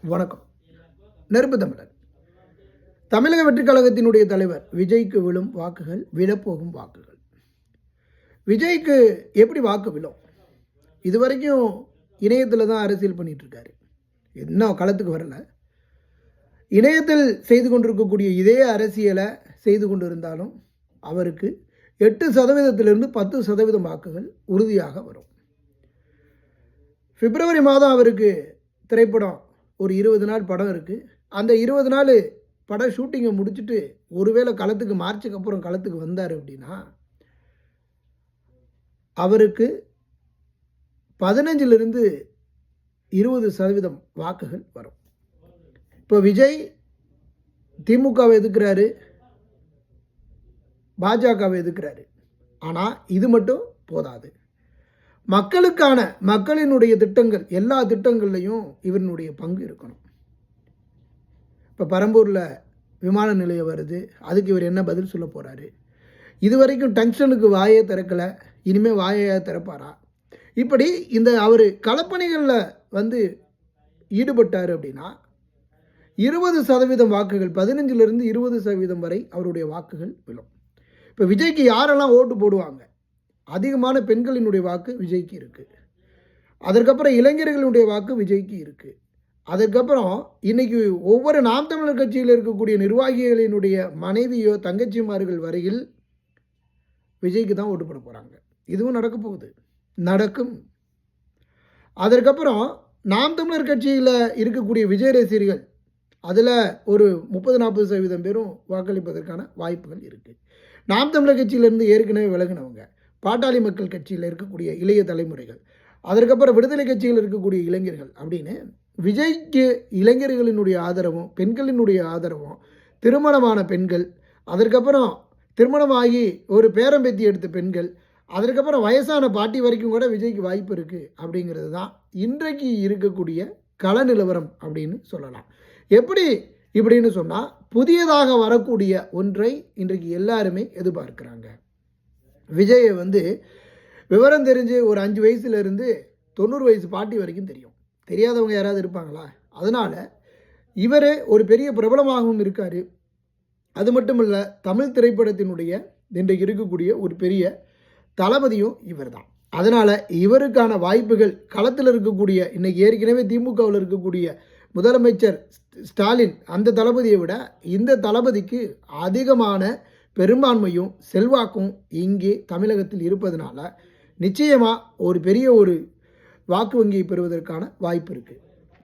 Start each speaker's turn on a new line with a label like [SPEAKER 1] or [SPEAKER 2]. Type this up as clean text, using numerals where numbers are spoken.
[SPEAKER 1] வணக்கம். நெருப்பு தமிழன். தமிழக வெற்றிக் கழகத்தினுடைய தலைவர் விஜய்க்கு விழும் வாக்குகள், விழப்போகும் வாக்குகள். விஜய்க்கு எப்படி வாக்கு விழும்? இதுவரைக்கும் இணையத்தில் தான் அரசியல் பண்ணிட்டு இருக்காரு, இன்னும் களத்துக்கு வரல. இணையத்தில் செய்து கொண்டிருக்கக்கூடிய இதே அரசியலை செய்து கொண்டிருந்தாலும் அவருக்கு 8% 10% வாக்குகள் உறுதியாக வரும். பிப்ரவரி மாதம் அவருக்கு திரைப்படம் ஒரு 20 நாள் படம் இருக்குது. அந்த 20 நாள் பட ஷூட்டிங்கை முடிச்சுட்டு ஒருவேளை களத்துக்கு மார்ச்சுக்கு அப்புறம் களத்துக்கு வந்தார் அப்படின்னா அவருக்கு 15-20% வாக்குகள் வரும். இப்போ விஜய் திமுகவை எதிர்க்கிறாரு, பாஜகவை எதிர்க்கிறாரு. ஆனால் இது மட்டும் போதாது. மக்களினுடைய திட்டங்கள், எல்லா திட்டங்கள்லையும் இவனுடைய பங்கு இருக்கணும். இப்போ பரம்பூரில் விமான நிலையம் வருது, அதுக்கு இவர் என்ன பதில் சொல்ல போகிறாரு? இதுவரைக்கும் டங்ஷனுக்கு வாயே திறக்கலை, இனிமேல் வாயை திறப்பாரா? இப்படி இந்த அவர் களப்பணிகளில் ஈடுபட்டார் அப்படின்னா 20% வாக்குகள், 15-20% வரை அவருடைய வாக்குகள் விழும். இப்போ விஜய்க்கு யாரெல்லாம் ஓட்டு போடுவாங்க? அதிகமான பெண்களினுடைய வாக்கு விஜய்க்கு இருக்குது. அதற்கப்புறம் இளைஞர்களுடைய வாக்கு விஜய்க்கு இருக்குது. அதற்கப்புறம் இன்றைக்கி ஒவ்வொரு நாம் தமிழர் கட்சியில் இருக்கக்கூடிய நிர்வாகிகளினுடைய மனைவியோ தங்கச்சிமார்கள் வரையில் விஜய்க்கு தான் ஓட்டு போட போகிறாங்க. இதுவும் நடக்க போகுது, நடக்கும். அதற்கப்புறம் நாம் தமிழர் கட்சியில் இருக்கக்கூடிய விஜய் ரசிகர்கள் அதில் ஒரு 30-40% பேரும் வாக்களிப்பதற்கான வாய்ப்புகள் இருக்குது. நாம் தமிழர் கட்சியிலேருந்து ஏற்கனவே விலகினவங்க, பாட்டாளி மக்கள் கட்சியில் இருக்கக்கூடிய இளைய தலைமுறைகள், அதற்கப்புறம் விடுதலை கட்சியில் இருக்கக்கூடிய இளைஞர்கள் அப்படின்னு விஜய்க்கு இளைஞர்களினுடைய ஆதரவும் பெண்களினுடைய ஆதரவும், திருமணமான பெண்கள், அதற்கப்புறம் திருமணமாகி ஒரு பேரம்பேத்தி எடுத்த பெண்கள், அதற்கப்புறம் வயசான பாட்டி வரைக்கும் கூட விஜய்க்கு வாய்ப்பு இருக்குது. அப்படிங்கிறது தான் இன்றைக்கு இருக்கக்கூடிய கள நிலவரம் அப்படின்னு சொல்லலாம். எப்படி இப்படின்னு சொன்னால், புதியதாக வரக்கூடிய ஒன்றை இன்றைக்கு எல்லாருமே எதிர்பார்க்குறாங்க. விஜயை விவரம் தெரிஞ்சு ஒரு 5 வயசுலேருந்து 90 வயசு பாட்டி வரைக்கும் தெரியும். தெரியாதவங்க யாராவது இருப்பாங்களா? அதனால் இவர் ஒரு பெரிய பிரபலமாகவும் இருக்கார். அது மட்டும் இல்லை, தமிழ் திரைப்படத்தினுடைய இன்றைக்கு இருக்கக்கூடிய ஒரு பெரிய தளபதியும் இவர் தான். அதனால் இவருக்கான வாய்ப்புகள் களத்தில் இருக்கக்கூடிய, இன்றைக்கி ஏற்கனவே திமுகவில் இருக்கக்கூடிய முதலமைச்சர் ஸ்டாலின் அந்த தளபதியை விட இந்த தளபதிக்கு அதிகமான பெரும்பான்மையும் செல்வாக்கும் இங்கே தமிழகத்தில் இருப்பதனால நிச்சயமாக ஒரு பெரிய ஒரு வாக்கு வங்கியை பெறுவதற்கான வாய்ப்பு இருக்குது.